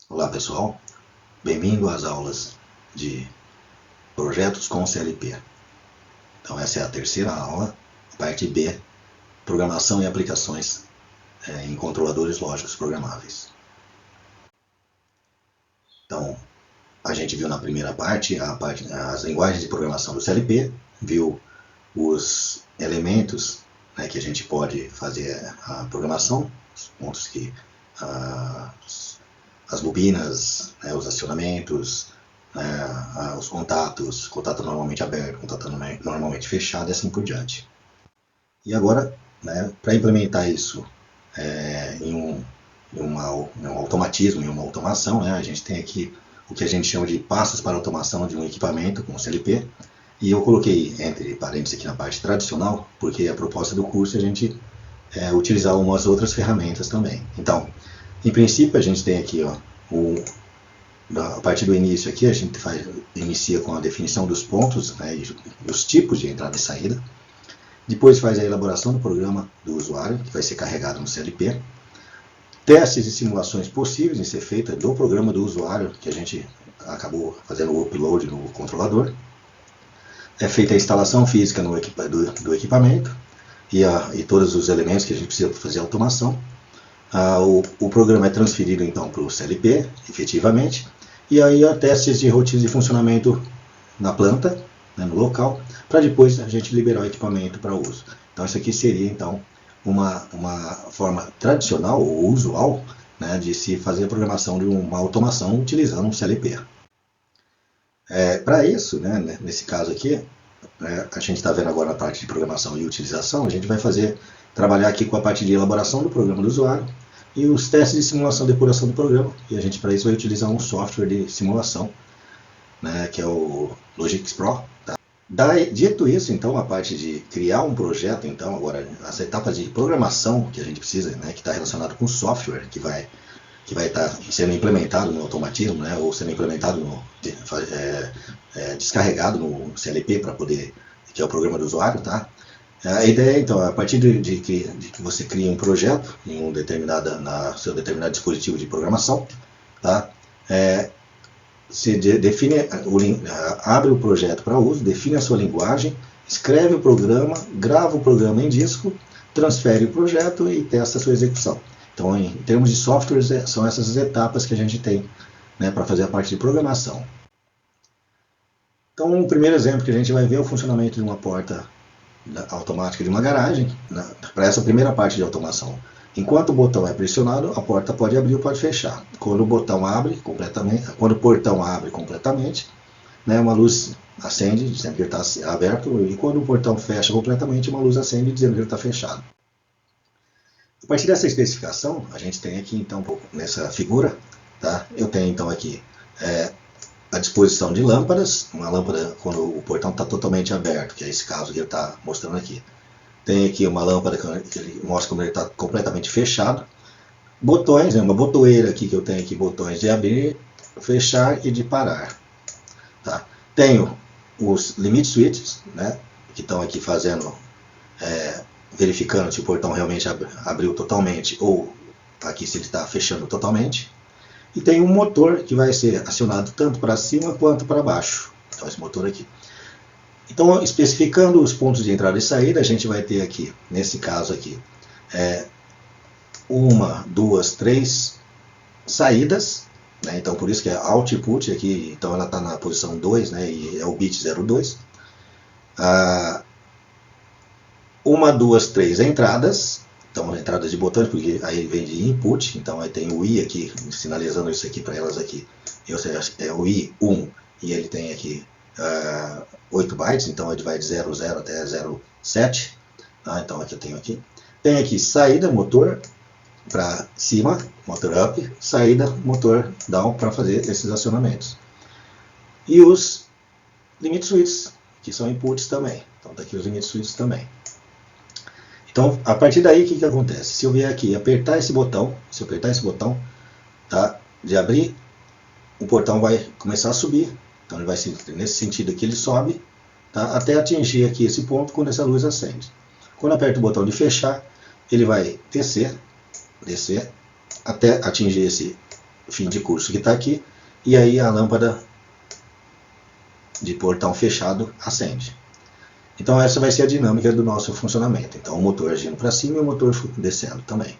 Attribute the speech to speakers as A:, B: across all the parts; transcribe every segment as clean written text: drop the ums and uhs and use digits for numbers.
A: Olá pessoal, bem-vindo às aulas de projetos com CLP. Então essa é a terceira aula, parte B, programação e aplicações em controladores lógicos programáveis. Então a gente viu na primeira parte, as linguagens de programação do CLP, viu os elementos que a gente pode fazer a programação, os pontos que as bobinas, os acionamentos, os contatos, contato normalmente aberto, contato normalmente fechado e assim por diante. E agora, para implementar isso em um automatismo, em uma automação, a gente tem aqui o que a gente chama de passos para automação de um equipamento com CLP, e eu coloquei entre parênteses aqui na parte tradicional, porque a proposta do curso é a gente utilizar umas outras ferramentas também. Então, em princípio, a gente tem aqui, a partir do início aqui, a gente inicia com a definição dos pontos e os tipos de entrada e saída. Depois faz a elaboração do programa do usuário, que vai ser carregado no CLP. Testes e simulações possíveis em ser feitas do programa do usuário, que a gente acabou fazendo o upload no controlador. É feita a instalação física do equipamento e todos os elementos que a gente precisa fazer a automação. O programa é transferido então para o CLP, efetivamente, e aí há testes de rotina de funcionamento na planta, no local, para depois a gente liberar o equipamento para uso. Então isso aqui seria então uma forma tradicional ou usual de se fazer a programação de uma automação utilizando um CLP. Para isso, nesse caso aqui, a gente está vendo agora a parte de programação e utilização, a gente vai trabalhar aqui com a parte de elaboração do programa do usuário e os testes de simulação e depuração do programa. E a gente, para isso, vai utilizar um software de simulação, que é o Logix Pro. Tá? Dito isso, então, a parte de criar um projeto, então, agora, as etapas de programação que a gente precisa, que está relacionado com o software que vai estar sendo implementado no automatismo, ou sendo implementado, descarregado no CLP para poder, que é o programa do usuário, tá? A ideia, então, a partir de que você cria um projeto em seu determinado dispositivo de programação, tá? Você abre o projeto para uso, define a sua linguagem, escreve o programa, grava o programa em disco, transfere o projeto e testa a sua execução. Então, em termos de softwares, são essas as etapas que a gente tem para fazer a parte de programação. Então, o primeiro exemplo que a gente vai ver é o funcionamento de uma porta automática de uma garagem, para essa primeira parte de automação. Enquanto o botão é pressionado, a porta pode abrir ou pode fechar. Quando o portão abre completamente, uma luz acende dizendo que ele está aberto, e quando o portão fecha completamente, uma luz acende dizendo que ele está fechado. A partir dessa especificação, a gente tem aqui então nessa figura, tá? Eu tenho então aqui a disposição de lâmpadas, uma lâmpada quando o portão está totalmente aberto, que é esse caso que ele está mostrando aqui. Tem aqui uma lâmpada que ele mostra como ele está completamente fechado. Botões, uma botoeira aqui que eu tenho aqui, botões de abrir, fechar e de parar. Tá? Tenho os limit switches, que estão aqui verificando se o portão realmente abriu totalmente ou aqui se ele está fechando totalmente. E tem um motor que vai ser acionado tanto para cima quanto para baixo. Então esse motor aqui. Então, especificando os pontos de entrada e saída, a gente vai ter aqui, nesse caso aqui, 1, 2, 3 saídas. Então por isso que é output aqui, então ela está na posição 2, e é o bit 02. 1, 2, 3 entradas. Então, entradas de botões, porque aí vem de input, então aí tem o I aqui, sinalizando isso aqui para elas aqui. Ou seja, é o I1, e ele tem aqui 8 bytes, então ele vai de 00 até 07. Então aqui eu tenho aqui. Tem aqui saída, motor para cima, motor up, saída, motor down, para fazer esses acionamentos. E os limit switches, que são inputs também. Então tá aqui os limit switches também. Então, a partir daí, o que acontece? Se eu vier aqui e apertar esse botão, tá, de abrir, o portão vai começar a subir. Então, ele vai nesse sentido aqui, ele sobe, tá, até atingir aqui esse ponto quando essa luz acende. Quando aperto o botão de fechar, ele vai descer, até atingir fim de curso que está aqui, e aí a lâmpada de portão fechado acende. Então essa vai ser a dinâmica do nosso funcionamento. Então o motor agindo para cima e o motor descendo também.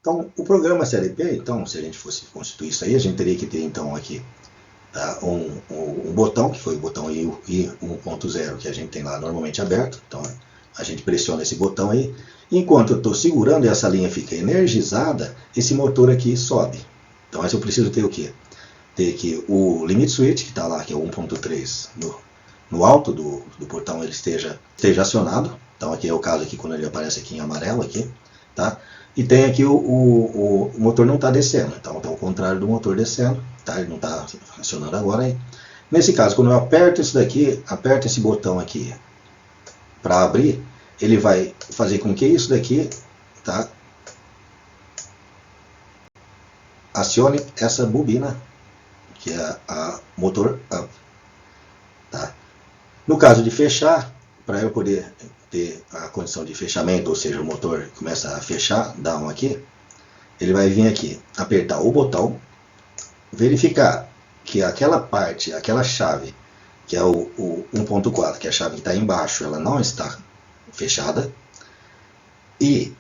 A: Então o programa CLP, então, se a gente fosse constituir isso aí, a gente teria que ter então aqui um botão, que foi o botão I 1.0 que a gente tem lá normalmente aberto. Então a gente pressiona esse botão aí. Enquanto eu estou segurando e essa linha fica energizada, esse motor aqui sobe. Então eu preciso ter o quê? Ter aqui o limit switch, que está lá, que é o 1.3, no alto do portão ele esteja acionado. Então aqui é o caso aqui quando ele aparece aqui em amarelo aqui, tá? E tem aqui o motor não está descendo, então está ao contrário do motor descendo, tá? Ele não está acionando agora aí. Nesse caso, quando eu aperto isso daqui, aperto esse botão aqui para abrir, ele vai fazer com que isso daqui, tá, acione essa bobina, que é a motor up. Tá? No caso de fechar, para eu poder ter a condição de fechamento, ou seja, o motor começa a fechar, down aqui, ele vai vir aqui, apertar o botão, verificar que aquela parte, aquela chave, que é o 1.4, que é a chave que está embaixo, ela não está fechada. E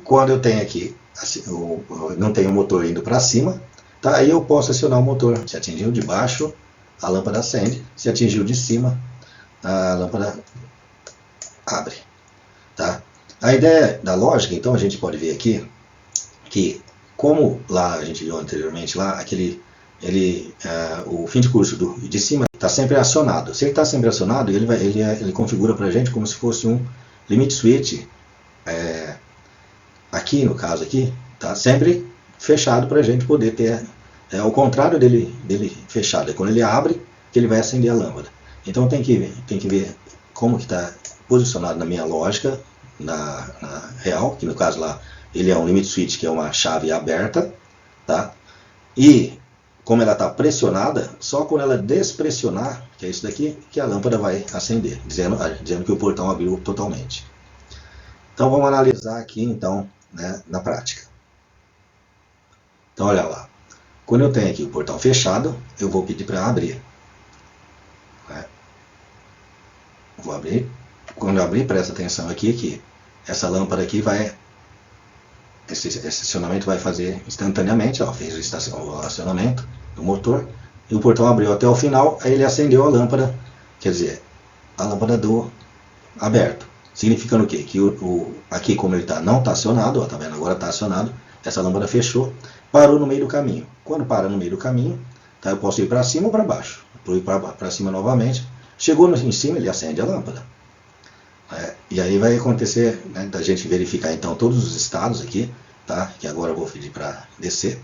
A: quando eu tenho aqui, assim, não tenho o motor indo para cima, tá? Aí eu posso acionar o motor. Se atingiu de baixo, a lâmpada acende. Se atingiu de cima, a lâmpada abre. Tá? A ideia da lógica, então, a gente pode ver aqui que, como lá a gente viu anteriormente, lá o fim de curso de cima está sempre acionado. Se ele está sempre acionado, ele configura para a gente como se fosse um limit switch. Aqui, no caso aqui, está sempre fechado para a gente poder ter, ao contrário dele fechado, é quando ele abre que ele vai acender a lâmpada. Então tem que ver como que está posicionado na minha lógica, na real, que no caso lá ele é um limit switch, que é uma chave aberta, tá? E como ela está pressionada, só quando ela despressionar, que é isso daqui, que a lâmpada vai acender, dizendo que o portão abriu totalmente. Então vamos analisar aqui então, né, na prática. Então olha lá, quando eu tenho aqui o portão fechado, eu vou pedir para abrir. Vou abrir. Quando eu abrir, presta atenção aqui que essa lâmpada aqui esse acionamento vai fazer instantaneamente, ó, fez o acionamento do motor e o portão abriu até o final, aí ele acendeu a lâmpada, quer dizer, a lâmpada do aberto. Significando o quê? Que aqui como ele não está acionado, ó, tá vendo? Agora está acionado, essa lâmpada fechou, parou no meio do caminho. Quando para no meio do caminho, tá, eu posso ir para cima ou para baixo. Vou ir para cima novamente. Chegou em cima, ele acende a lâmpada. E aí vai acontecer, né, da gente verificar então todos os estados aqui, tá? Que agora eu vou pedir para descer,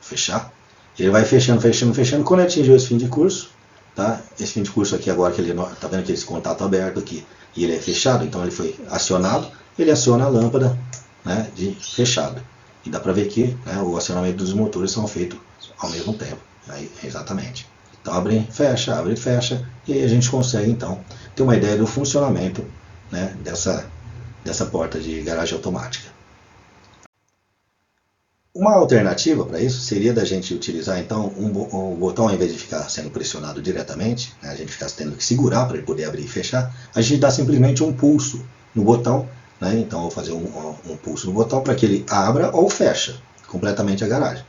A: fechar. Ele vai fechando, fechando, fechando. Quando atingiu esse fim de curso, tá? Esse fim de curso aqui agora que ele tá vendo que esse contato aberto aqui e ele é fechado, então ele foi acionado, ele aciona a lâmpada, né, de fechado. E dá para ver que, né, o acionamento dos motores são feitos ao mesmo tempo. Aí, exatamente. Então abre e fecha, e aí a gente consegue então ter uma ideia do funcionamento, né, dessa porta de garagem automática. Uma alternativa para isso seria da gente utilizar então um botão, ao invés de ficar sendo pressionado diretamente, né, a gente ficar tendo que segurar para ele poder abrir e fechar, a gente dá simplesmente um pulso no botão, né, então eu vou fazer um pulso no botão para que ele abra ou feche completamente a garagem.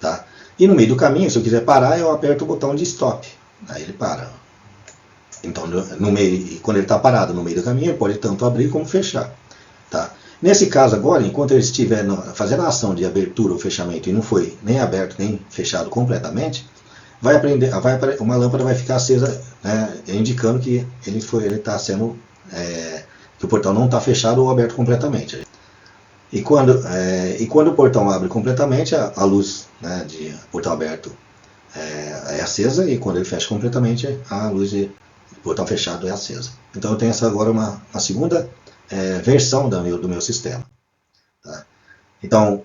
A: Tá? E no meio do caminho, se eu quiser parar, eu aperto o botão de stop, aí ele para. Então, quando ele está parado no meio do caminho, ele pode tanto abrir como fechar. Tá? Nesse caso agora, enquanto ele estiver fazendo a ação de abertura ou fechamento e não foi nem aberto nem fechado completamente, uma lâmpada vai ficar acesa, né, indicando que ele está sendo, que o portão não está fechado ou aberto completamente. E quando o portão abre completamente, a luz, né, de portão aberto é acesa, e quando ele fecha completamente, a luz de portão fechado é acesa. Então eu tenho agora uma segunda versão do meu sistema. Tá? Então,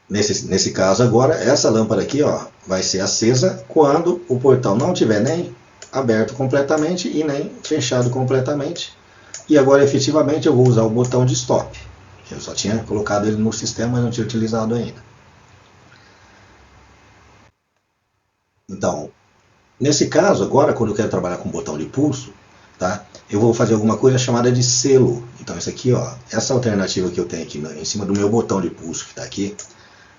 A: nesse caso agora, essa lâmpada aqui, ó, vai ser acesa quando o portão não estiver nem aberto completamente e nem fechado completamente. E agora, efetivamente, eu vou usar o botão de stop. Eu só tinha colocado ele no sistema, mas não tinha utilizado ainda. Então, nesse caso, agora, quando eu quero trabalhar com botão de pulso, tá? Eu vou fazer alguma coisa chamada de selo. Então, isso aqui, ó, essa alternativa que eu tenho aqui em cima do meu botão de pulso que está aqui,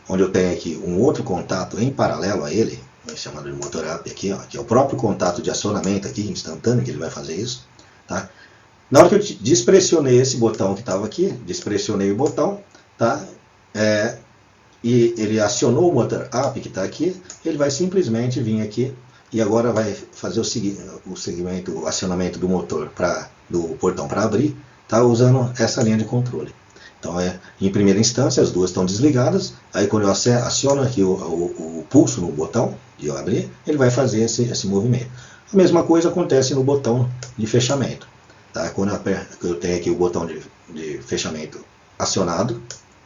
A: onde eu tenho aqui um outro contato em paralelo a ele, chamado de motor up aqui, ó, que é o próprio contato de acionamento aqui, instantâneo, que ele vai fazer isso, tá? Na hora que eu despressionei esse botão que estava aqui, despressionei o botão, tá? E ele acionou o motor up que está aqui, ele vai simplesmente vir aqui e agora vai fazer o acionamento do motor do portão para abrir, tá? Usando essa linha de controle. Então, em primeira instância, as duas estão desligadas. Aí, quando eu aciono aqui o pulso no botão de eu abrir, ele vai fazer esse movimento. A mesma coisa acontece no botão de fechamento. Tá? Quando eu tenho aqui o botão de fechamento acionado,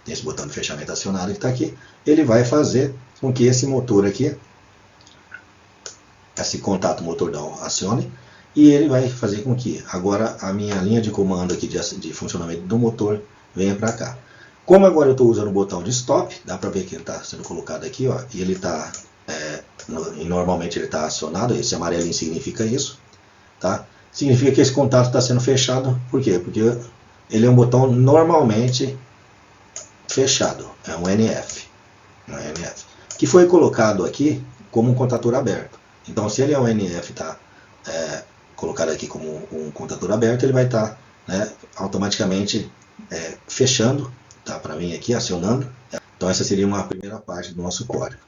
A: esse botão de fechamento acionado que está aqui, ele vai fazer com que esse motor aqui, esse contato motordão acione, e ele vai fazer com que agora a minha linha de comando aqui de funcionamento do motor venha para cá. Como agora eu estou usando o botão de stop, dá para ver que ele está sendo colocado aqui, ó, e ele está, normalmente ele está acionado, esse amarelinho significa isso, tá? Significa que esse contato está sendo fechado, por quê? Porque ele é um botão normalmente fechado, é um NF, que foi colocado aqui como um contator aberto. Então, se ele é um NF, está colocado aqui como um contator aberto, ele vai estar automaticamente fechando, tá, para mim aqui, acionando. Então essa seria uma primeira parte do nosso código.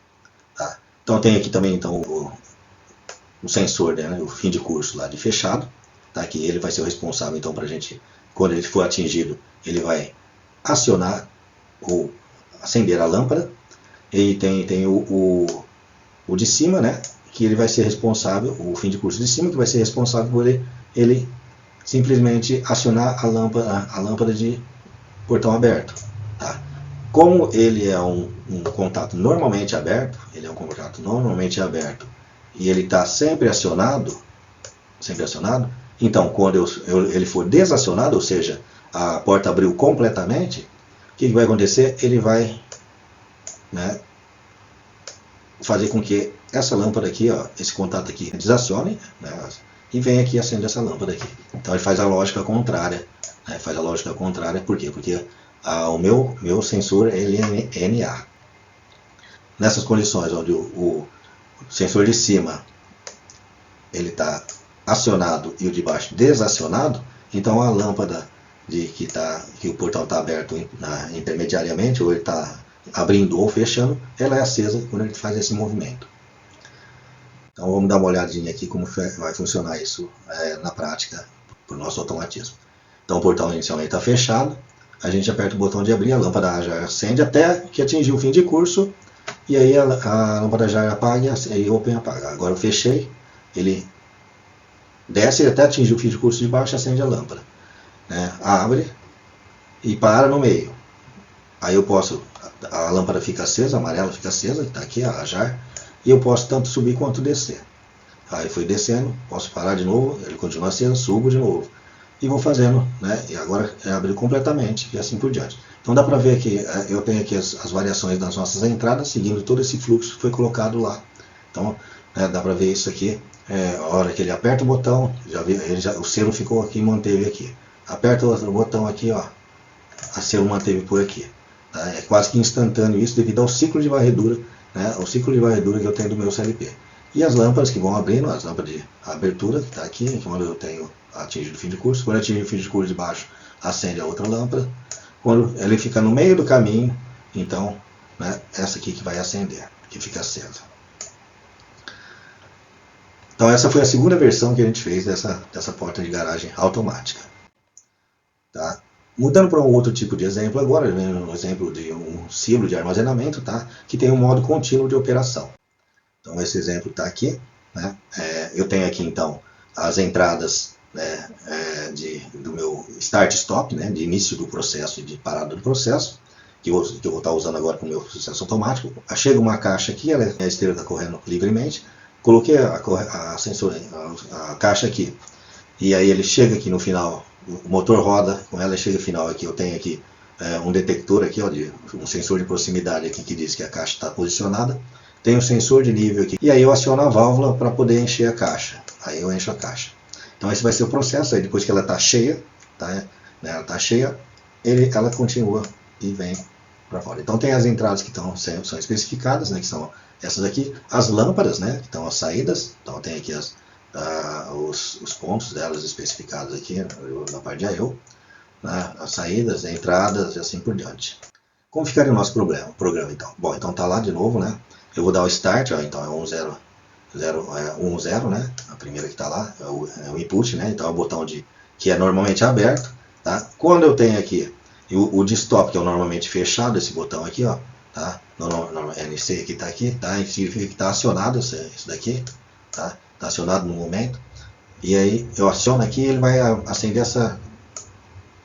A: Tá? Então tem aqui também então, o sensor, né, o fim de curso lá de fechado, tá, que ele vai ser o responsável então para a gente, quando ele for atingido, ele vai acionar ou acender a lâmpada. E tem o de cima, né, que ele vai ser responsável, o fim de curso de cima, que vai ser responsável por ele simplesmente acionar a lâmpada de portão aberto. Tá? Como ele é um contato normalmente aberto, e ele está sempre acionado, então quando ele for desacionado, ou seja, a porta abriu completamente, o que vai acontecer? Ele vai, né, fazer com que essa lâmpada aqui, ó, esse contato aqui, desacione, né, e vem aqui e acende essa lâmpada aqui. Então ele faz a lógica contrária. Por quê? Porque o meu sensor ele é NA. Nessas condições onde o sensor de cima ele está acionado e o de baixo desacionado, então a lâmpada que o portão está aberto intermediariamente, ou ele está abrindo ou fechando, ela é acesa quando ele faz esse movimento. Então vamos dar uma olhadinha aqui como vai funcionar isso na prática para o nosso automatismo. Então o portão inicialmente está fechado, a gente aperta o botão de abrir, a lâmpada já acende até que atingir o fim de curso, e aí a lâmpada já apaga e o open apaga. Agora eu fechei, ele desce até atingir o fim de curso de baixo, acende a lâmpada, né? Abre e para no meio. Aí eu posso, a lâmpada fica acesa, a amarela fica acesa, está aqui a jar, e eu posso tanto subir quanto descer. Aí foi descendo, posso parar de novo, ele continua aceso, subo de novo. E vou fazendo, né? E agora abre completamente e assim por diante. Então dá para ver que eu tenho aqui as variações das nossas entradas, seguindo todo esse fluxo que foi colocado lá. Então dá para ver isso aqui, a hora que ele aperta o botão, o selo ficou aqui e manteve aqui. Aperta o botão aqui, ó, a selo manteve por aqui. Tá? É quase que instantâneo isso devido ao ciclo de varredura, né? O ciclo de varredura que eu tenho do meu CLP. E as lâmpadas que vão abrindo, as lâmpadas de abertura, que está aqui, quando eu tenho atingido o fim de curso. Quando eu atingir o fim de curso de baixo, acende a outra lâmpada. Quando ele fica no meio do caminho, então, né, essa aqui que vai acender, que fica acesa. Então essa foi a segunda versão que a gente fez dessa porta de garagem automática. Tá? Mudando para um outro tipo de exemplo agora, um exemplo de um silo de armazenamento, tá? Que tem um modo contínuo de operação. Então esse exemplo está aqui, né? Eu tenho aqui então as entradas, né, do meu start-stop, né, de início do processo e de parada do processo, que eu vou estar usando agora com o meu processo automático. Chega uma caixa aqui, a esteira está correndo livremente, coloquei a caixa aqui, e aí ele chega aqui no final, o motor roda com ela, chega no final aqui, eu tenho aqui um detector aqui, ó, um sensor de proximidade aqui que diz que a caixa está posicionada. tem um sensor de nível aqui, e aí eu aciono a válvula para poder encher a caixa. Aí eu encho a caixa. Então esse vai ser o processo, aí depois que ela está cheia, tá, né, ela está cheia, ela continua e vem para fora. Então tem as entradas que são especificadas, né, que são essas aqui, as lâmpadas, né, que estão as saídas, então tem aqui os pontos delas especificados aqui na parte de I/O, né, as saídas, entradas e assim por diante. Como ficaria o nosso programa então? Bom, então tá lá de novo, né? Eu vou dar o start, ó, então é 10, né? A primeira que está lá é o input, né? Então é o botão que é normalmente aberto, tá? Quando eu tenho aqui o de stop, que é o normalmente fechado, esse botão aqui, ó, tá? No NC que está aqui, tá? Significa que está acionado isso daqui, tá? Está acionado no momento. E aí eu aciono aqui e ele vai acender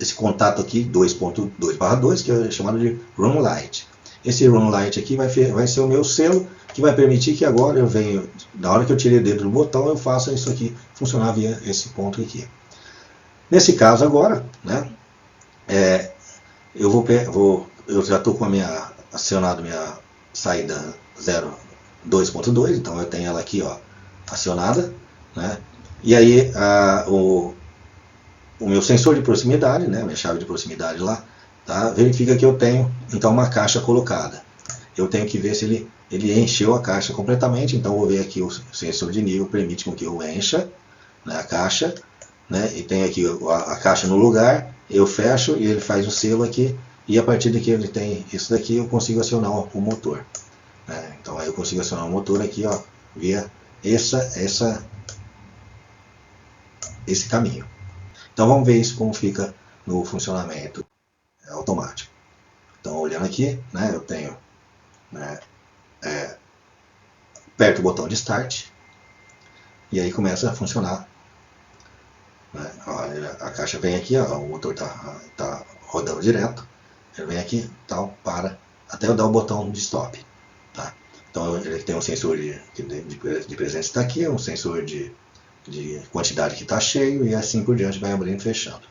A: esse contato aqui 2.2/2, que é chamado de Run Light. Esse Run Light aqui vai ser o meu selo, que vai permitir que agora eu venho, na hora que eu tirei o dedo do botão, eu faça isso aqui funcionar via esse ponto aqui. Nesse caso agora, né, eu já estou com acionado minha saída 2.2, então eu tenho ela aqui, ó, acionada, né, e aí o meu sensor de proximidade, né, minha chave de proximidade lá, tá, verifica que eu tenho então uma caixa colocada. Eu tenho que ver se ele encheu a caixa completamente, então vou ver aqui o sensor de nível permite com que eu encha, né, a caixa, né, e tem aqui a caixa no lugar, eu fecho e ele faz o selo aqui, e a partir de que ele tem isso daqui eu consigo acionar o motor. Né, então aí eu consigo acionar o motor aqui, ó, via esse caminho. Então vamos ver isso como fica no funcionamento automático. Então olhando aqui, né, eu tenho, né, aperto o botão de Start e aí começa a funcionar. Né, a caixa vem aqui, ó, o motor tá rodando direto, ele vem aqui, tal, para, até eu dar o botão de Stop. Tá? Então ele tem um sensor de presença que está aqui, um sensor de quantidade que está cheio e assim por diante vai abrindo e fechando.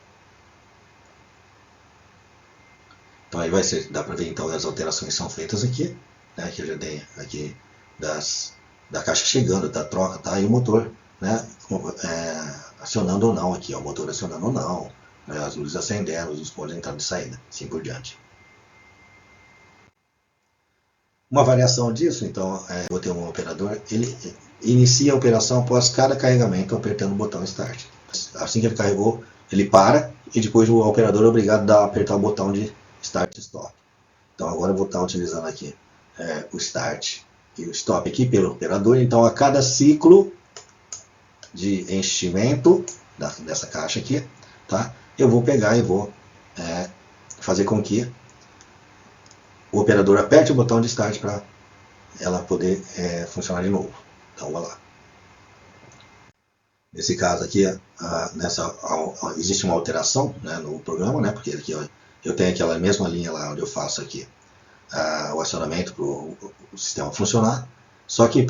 A: Então aí dá para ver então as alterações são feitas aqui, né, que eu já dei aqui da caixa chegando, da troca, tá? E o motor, né, acionando ou não aqui, ó, o motor acionando ou não, né, as luzes acendendo, os pontos de entrada e saída, assim por diante. Uma variação disso, então, vou ter um operador, ele inicia a operação após cada carregamento apertando o botão Start. Assim que ele carregou, ele para e depois o operador é obrigado a apertar o botão de Start e Stop. Então agora eu vou estar utilizando aqui o Start e o Stop aqui pelo operador. Então a cada ciclo de enchimento dessa caixa aqui, tá? Eu vou pegar e vou fazer com que o operador aperte o botão de Start para ela poder funcionar de novo. Então vamos lá. Nesse caso aqui, existe uma alteração, né, no programa, né, porque aqui, ó, eu tenho aquela mesma linha lá onde eu faço aqui o acionamento para o sistema funcionar, só que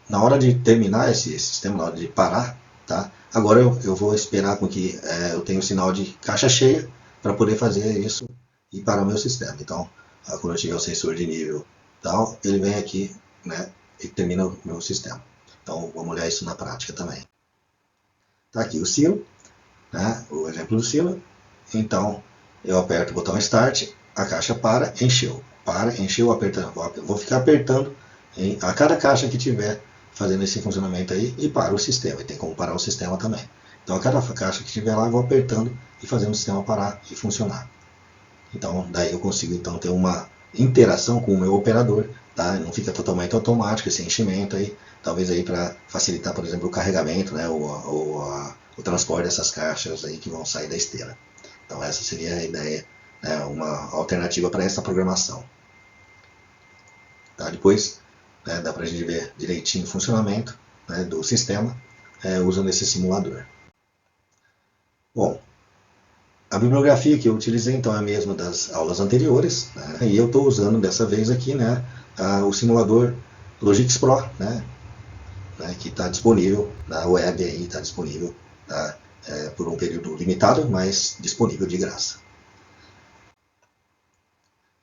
A: na hora de terminar esse sistema, na hora de parar, tá, agora eu vou esperar com que eu tenha um sinal de caixa cheia para poder fazer isso e parar o meu sistema. Então, quando eu tiver o sensor de nível tal, ele vem aqui, né, e termina o meu sistema. Então vamos olhar isso na prática também. Está aqui o silo, né, o exemplo do silo. Então eu aperto o botão Start, a caixa encheu, vou ficar apertando a cada caixa que tiver fazendo esse funcionamento aí e para o sistema, e tem como parar o sistema também. Então a cada caixa que tiver lá eu vou apertando e fazendo o sistema parar e funcionar. Então daí eu consigo então ter uma interação com o meu operador, tá? Não fica totalmente automático esse enchimento aí, talvez aí para facilitar, por exemplo, o carregamento, né, o transporte dessas caixas aí que vão sair da esteira. Então essa seria a ideia, né, uma alternativa para essa programação. Tá? Depois, né, dá para a gente ver direitinho o funcionamento, né, do sistema usando esse simulador. Bom, a bibliografia que eu utilizei então é a mesma das aulas anteriores, né, e eu estou usando dessa vez aqui, né, o simulador Logix Pro, né, que está disponível na web, está disponível, tá, por um período limitado, mas disponível de graça.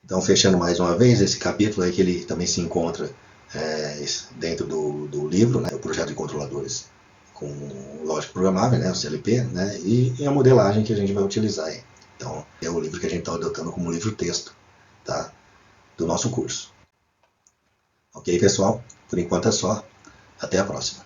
A: Então, fechando mais uma vez esse capítulo, que ele também se encontra dentro do livro, né, o projeto de controladores com lógica programável, né, o CLP, né, e a modelagem que a gente vai utilizar aí. Então, é o livro que a gente está adotando como livro-texto, tá, do nosso curso. Ok, pessoal? Por enquanto é só. Até a próxima.